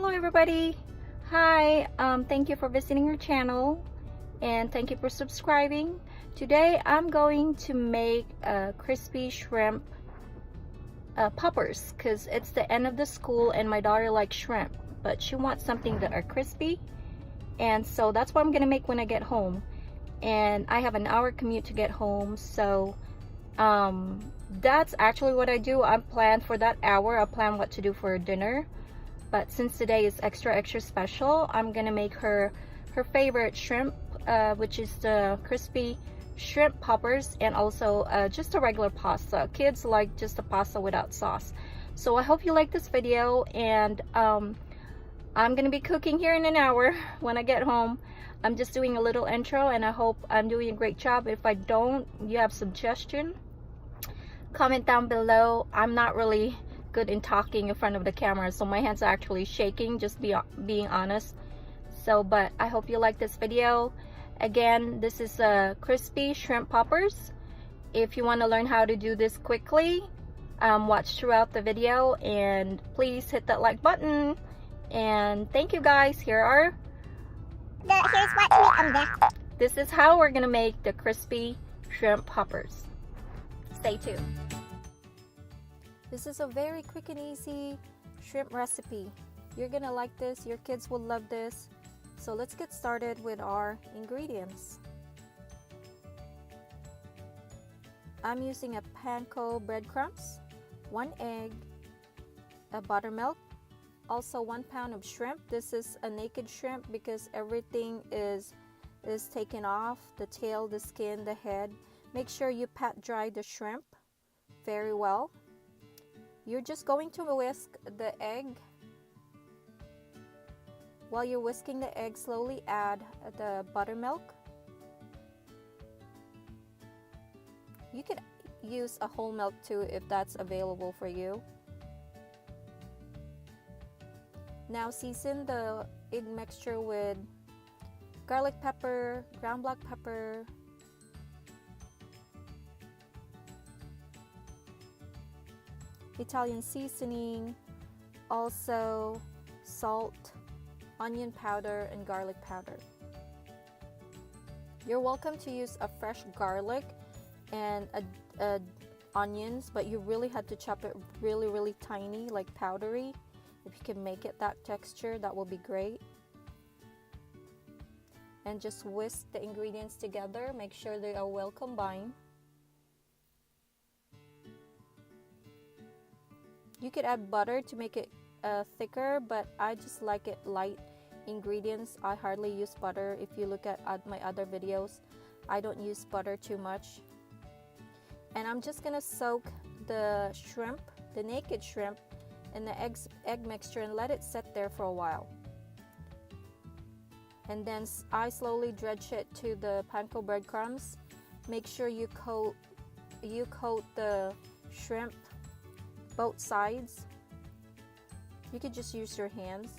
Hello everybody. Hi, thank you for visiting our channel and thank you for subscribing. Today I'm going to make crispy shrimp poppers because it's the end of the school and my daughter likes shrimp, but she wants something that are crispy, and so that's what I'm gonna make when I get home. And I have an hour commute to get home, so that's actually what I do. I plan for that hour. I plan what to do for dinner. But since today is extra special, I'm gonna make her favorite shrimp, which is the crispy shrimp poppers, and also just a regular pasta. Kids like just a pasta without sauce. So I hope you like this video, and I'm gonna be cooking here in an hour when I get home. I'm just doing a little intro, and I hope I'm doing a great job. If I don't, you have suggestion, comment down below. I'm not really good in talking in front of the camera, so my hands are actually shaking, just being honest. So but I hope you like this video. Again, this is crispy shrimp poppers. If you want to learn how to do this quickly, watch throughout the video, and please hit that like button. And thank you guys. Here's what we unwrapped. This is how we're gonna make the crispy shrimp poppers. Stay tuned. This is a very quick and easy shrimp recipe. You're gonna like this, your kids will love this. So let's get started with our ingredients. I'm using a Panko Bread crumbs, 1 egg, a buttermilk, also 1 pound of shrimp. This is a naked shrimp because everything is taken off, the tail, the skin, the head. Make sure you pat dry the shrimp very well. You're just going to whisk the egg. While you're whisking the egg, slowly add the buttermilk. You could use a whole milk too if that's available for you. Now season the egg mixture with garlic pepper, ground black pepper, Italian seasoning, also salt, onion powder, and garlic powder. You're welcome to use a fresh garlic and onions, but you really had to chop it really tiny, like powdery. If you can make it that texture, that will be great. And just whisk the ingredients together. Make sure they are well combined. You could add butter to make it thicker, but I just like it light ingredients. I hardly use butter. If you look at my other videos, I don't use butter too much. And I'm just gonna soak the shrimp, the naked shrimp, in the egg mixture and let it sit there for a while. And then I slowly dredge it to the panko breadcrumbs. Make sure you coat the shrimp both sides. You could just use your hands.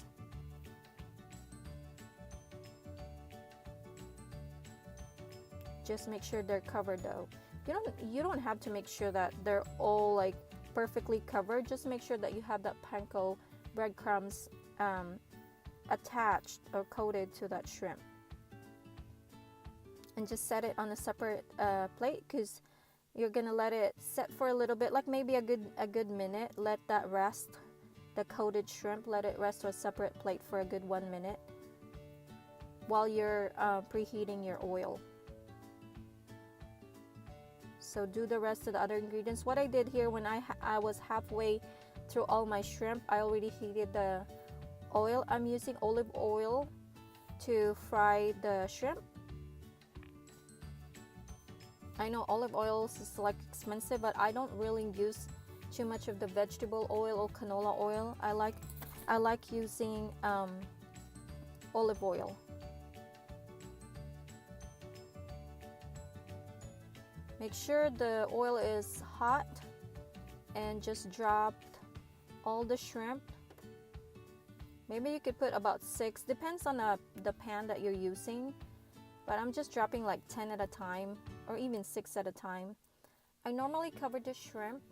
Just make sure they're covered though. You don't have to make sure that they're all like perfectly covered. Just make sure that you have that panko breadcrumbs attached or coated to that shrimp. And just set it on a separate plate, because you're gonna let it set for a little bit, like maybe a good minute. Let that rest, the coated shrimp, let it rest to a separate plate for a good 1 minute while you're preheating your oil. So do the rest of the other ingredients. What I did here, when I was halfway through all my shrimp, I already heated the oil. I'm using olive oil to fry the shrimp. I know olive oil is like expensive, but I don't really use too much of the vegetable oil or canola oil. I like using olive oil. Make sure the oil is hot and just drop all the shrimp. Maybe you could put about 6, depends on the pan that you're using, but I'm just dropping like 10 at a time, or even 6 at a time. I normally cover the shrimp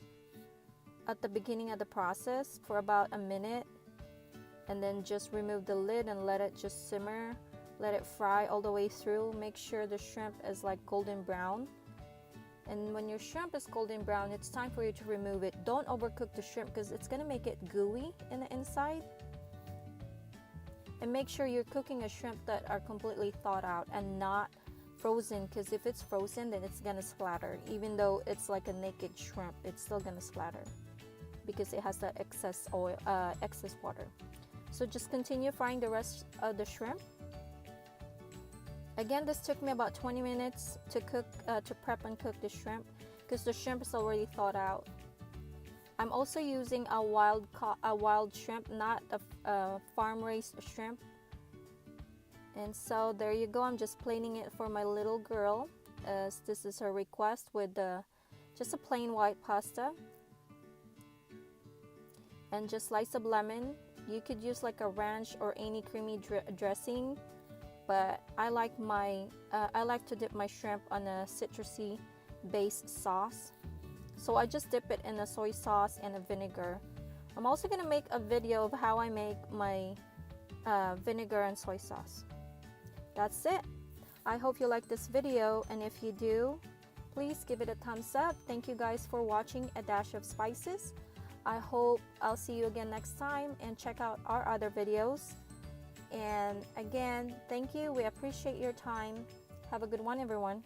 at the beginning of the process for about a minute, and then just remove the lid and let it just simmer. Let it fry all the way through. Make sure the shrimp is like golden brown. And when your shrimp is golden brown, it's time for you to remove it. Don't overcook the shrimp because it's gonna make it gooey in the inside. And make sure you're cooking a shrimp that are completely thawed out and not frozen, because if it's frozen, then it's gonna splatter. Even though it's like a naked shrimp, it's still gonna splatter because it has the excess oil, excess water. So just continue frying the rest of the shrimp. Again, this took me about 20 minutes to cook, to prep and cook the shrimp, because the shrimp is already thawed out. I'm also using a wild shrimp, not a farm-raised shrimp. And so there you go. I'm just plating it for my little girl, as this is her request, with just a plain white pasta. And just slice of lemon. You could use like a ranch or any creamy dressing. But I like to dip my shrimp on a citrusy based sauce. So I just dip it in a soy sauce and a vinegar. I'm also gonna make a video of how I make my vinegar and soy sauce. That's it. I hope you like this video, and if you do, please give it a thumbs up. Thank you guys for watching A Dash of Spices. I hope I'll see you again next time, and check out our other videos. And again, thank you. We appreciate your time. Have a good one, everyone.